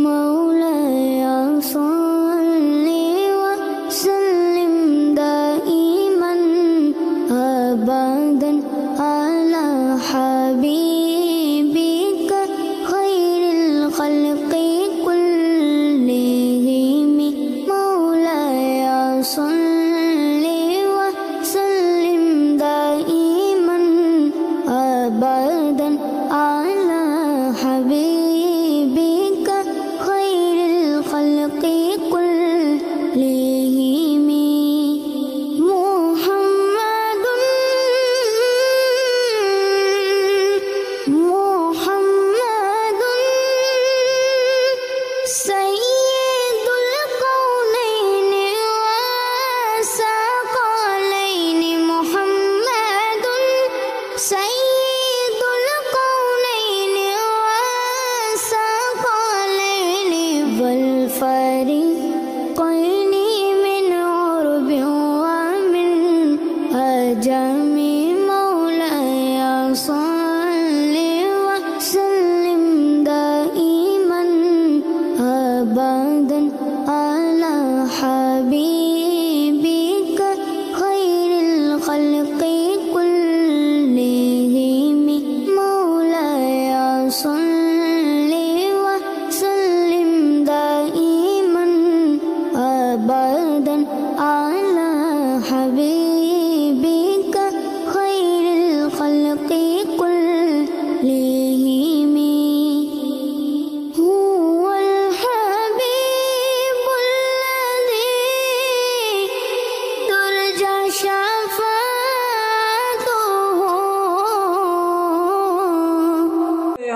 مولاي صل وسلم دائما أبدا على حبيبك خير الخلق كلهم مولاي صل وسلم دائما أبدا على حبيبك خير الخلق كلهم محمد سيد الكونين والثقلين محمد سيد الكونين والثقلين والفريقين من عرب ومن أجم مولاي صل وسلم دائما أبدا على حبيبك خير الخلق كلهم مولاي صل وسلم دائما أبدا على حبيبك خير الخلق كلهم هو الحبيب الذي ترجى شفاعته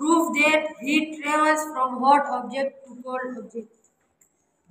Prove that heat travels from hot object to cold object.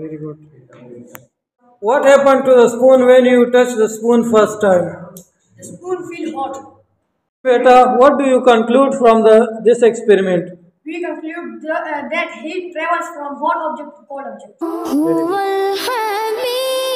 very good. What happened to the spoon when you touched the spoon first time? The spoon feel hot. Beta, what do you conclude from this experiment? We conclude that heat travels from hot object to cold object. هو الحبيب